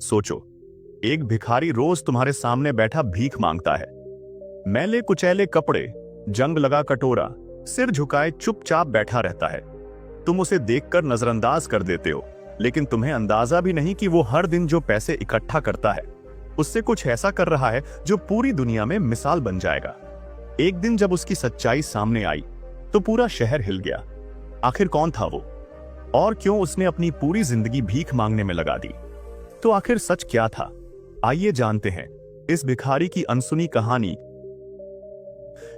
सोचो, एक भिखारी रोज तुम्हारे सामने बैठा भीख मांगता है। मैले कुचैले कपड़े, जंग लगा कटोरा, सिर झुकाए चुपचाप बैठा रहता है। तुम उसे देखकर नजरअंदाज कर देते हो, लेकिन तुम्हें अंदाजा भी नहीं कि वो हर दिन जो पैसे इकट्ठा करता है उससे कुछ ऐसा कर रहा है जो पूरी दुनिया में मिसाल बन जाएगा। एक दिन जब उसकी सच्चाई सामने आई तो पूरा शहर हिल गया। आखिर कौन था वो, और क्यों उसने अपनी पूरी जिंदगी भीख मांगने में लगा दी? तो आखिर सच क्या था? आइए जानते हैं इस भिखारी की अनसुनी कहानी।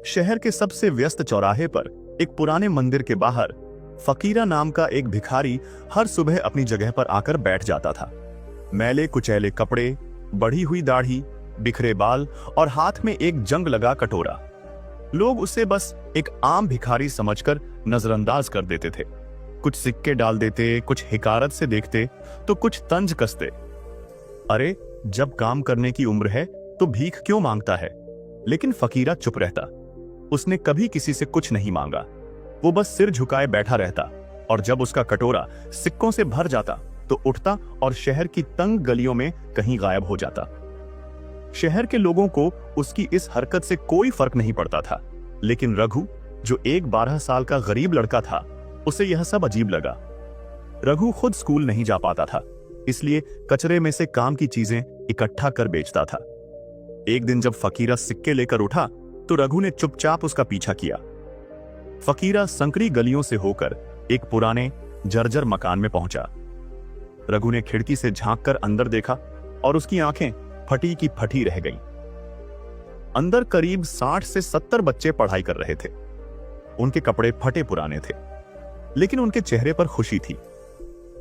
शहर के सबसे व्यस्त चौराहे पर एक पुराने मंदिर के बाहर फकीरा नाम का एक भिखारी हर सुबह अपनी जगह पर आकर बैठ जाता था। मैले कुचैले कपड़े, बढ़ी हुई दाढ़ी, बिखरे बाल और हाथ में एक जंग लगा कटोरा। लोग उसे बस एक आम भिखारी समझकर नजरअंदाज कर देते थे। कुछ सिक्के डाल देते, कुछ हिकारत से देखते तो कुछ तंज कसते। अरे, जब काम करने की उम्र है तो भीख क्यों मांगता है? लेकिन फकीरा चुप रहता। उसने कभी किसी से कुछ नहीं मांगा। वो बस सिर झुकाए बैठा रहता, और जब उसका कटोरा सिक्कों से भर जाता तो उठता और शहर की तंग गलियों में कहीं गायब हो जाता। शहर के लोगों को उसकी इस हरकत से कोई फर्क नहीं पड़ता था, लेकिन रघु, जो एक 12 साल का गरीब लड़का था, उसे यह सब अजीब लगा। रघु खुद स्कूल नहीं जा पाता था, इसलिए कचरे में से काम की चीजें इकट्ठा कर बेचता था। एक दिन जब फकीरा सिक्के लेकर उठा तो रघु ने चुपचाप उसका पीछा किया। फकीरा संकरी गलियों से होकर एक पुराने जर्जर मकान में पहुंचा। रघु ने खिड़की से झांककर अंदर देखा और उसकी आंखें फटी की फटी रह गईं। अंदर करीब 60 से 70 बच्चे पढ़ाई कर रहे थे। उनके कपड़े फटे पुराने थे, लेकिन उनके चेहरे पर खुशी थी।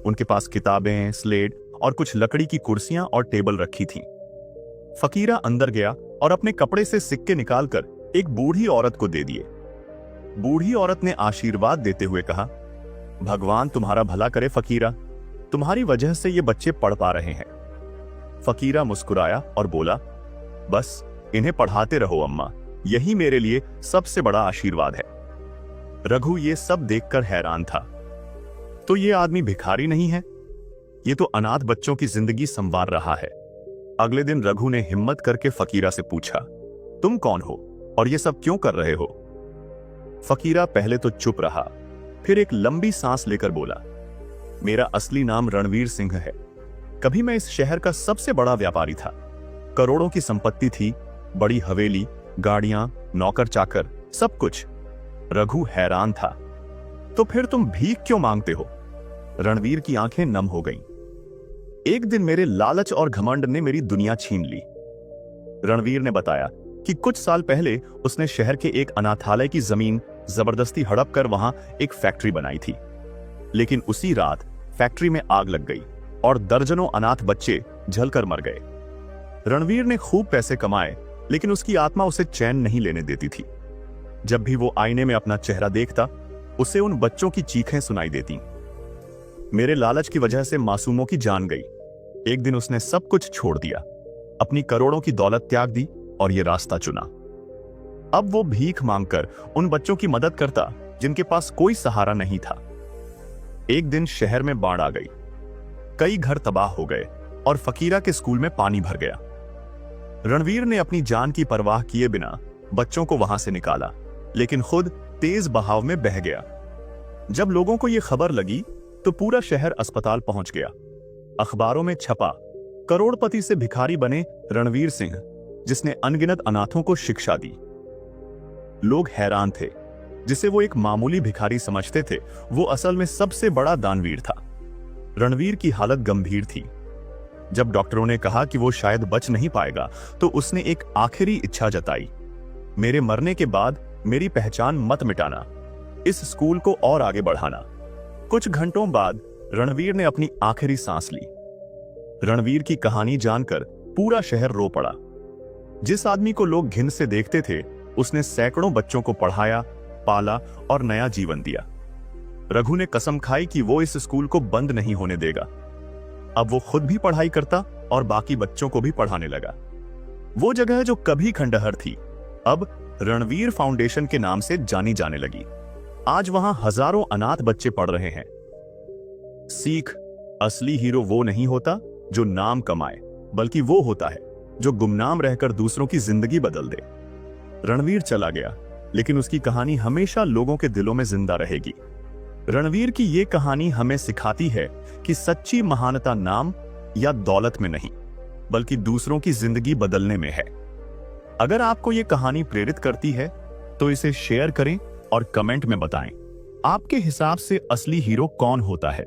उनके पास किताबें, स्लेट और कुछ लकड़ी की कुर्सियां और टेबल रखी थीं। फकीरा अंदर गया और अपने कपड़े से सिक्के निकालकर एक बूढ़ी औरत को दे दिए। बूढ़ी औरत ने आशीर्वाद देते हुए कहा, भगवान तुम्हारा भला करे फकीरा, तुम्हारी वजह से ये बच्चे पढ़ पा रहे हैं। फकीरा मुस्कुराया और बोला, बस इन्हें पढ़ाते रहो अम्मा, यही मेरे लिए सबसे बड़ा आशीर्वाद है। रघु ये सब देखकर हैरान था। तो ये आदमी भिखारी नहीं है, ये तो अनाथ बच्चों की जिंदगी संवार रहा है। अगले दिन रघु ने हिम्मत करके फकीरा से पूछा, तुम कौन हो और ये सब क्यों कर रहे हो? फकीरा पहले तो चुप रहा, फिर एक लंबी सांस लेकर बोला, मेरा असली नाम रणवीर सिंह है। कभी मैं इस शहर का सबसे बड़ा व्यापारी था। करोड़ों की संपत्ति थी, बड़ी हवेली, गाड़ियां, नौकर चाकर, सब कुछ। रघु हैरान था। तो फिर तुम भीख क्यों मांगते हो? रणवीर की आंखें नम हो गईं। एक दिन मेरे लालच और घमंड ने मेरी दुनिया छीन ली। रणवीर ने बताया कि कुछ साल पहले उसने शहर के एक अनाथालय की जमीन जबरदस्ती हड़प कर वहां एक फैक्ट्री बनाई थी। लेकिन उसी रात फैक्ट्री में आग लग गई और दर्जनों अनाथ बच्चे जलकर मर गए। रणवीर ने खूब पैसे कमाए, लेकिन उसकी आत्मा उसे चैन नहीं लेने देती थी। जब भी वो आईने में अपना चेहरा देखता, उसे उन बच्चों की चीखें सुनाई देती। मेरे लालच की वजह से मासूमों की जान गई। एक दिन उसने सब कुछ छोड़ दिया, अपनी करोड़ों की दौलत त्याग दी और ये रास्ता चुना। अब वो भीख मांगकर उन बच्चों की मदद करता जिनके पास कोई सहारा नहीं था। एक दिन शहर में बाढ़ आ गई, कई घर तबाह हो गए और फकीरा के स्कूल में पानी भर गया। रणवीर ने अपनी जान की परवाह किए बिना बच्चों को वहां से निकाला, लेकिन खुद तेज बहाव में बह गया। जब लोगों को यह खबर लगी तो पूरा शहर अस्पताल पहुंच गया। अखबारों में छपा, करोड़पति से भिखारी बने रणवीर सिंह, जिसने अनगिनत अनाथों को शिक्षा दी। लोग हैरान थे। जिसे वो एक मामूली भिखारी समझते थे, वो असल में सबसे बड़ा दानवीर था। रणवीर की हालत गंभीर थी। जब डॉक्टरों ने कहा कि वो शायद बच नहीं पाएगा, तो उसने एक आखिरी इच्छा जताई, मेरे मरने के बाद मेरी पहचान मत मिटाना, इस स्कूल को और आगे बढ़ाना। कुछ घंटों बाद रणवीर ने अपनी आखिरी सांस ली। रणवीर की कहानी जानकर पूरा शहर रो पड़ा। जिस आदमी को लोग घिन से देखते थे, उसने सैकड़ों बच्चों को पढ़ाया, पाला और नया जीवन दिया। रघु ने कसम खाई कि वो इस स्कूल को बंद नहीं होने देगा। अब वो खुद भी पढ़ाई करता और बाकी बच्चों को भी पढ़ाने लगा। वो जगह जो कभी खंडहर थी, अब रणवीर फाउंडेशन के नाम से जानी जाने लगी। आज वहां हजारों अनाथ बच्चे पढ़ रहे हैं। सीख, असली हीरो वो नहीं होता जो नाम कमाए, बल्कि वो होता है जो गुमनाम रहकर दूसरों की जिंदगी बदल दे। रणवीर चला गया, लेकिन उसकी कहानी हमेशा लोगों के दिलों में जिंदा रहेगी। रणवीर की ये कहानी हमें सिखाती है कि सच्ची महानता नाम या दौलत में नहीं, बल्कि दूसरों की जिंदगी बदलने में है। अगर आपको ये कहानी प्रेरित करती है तो इसे शेयर करें और कमेंट में बताएं, आपके हिसाब से असली हीरो कौन होता है।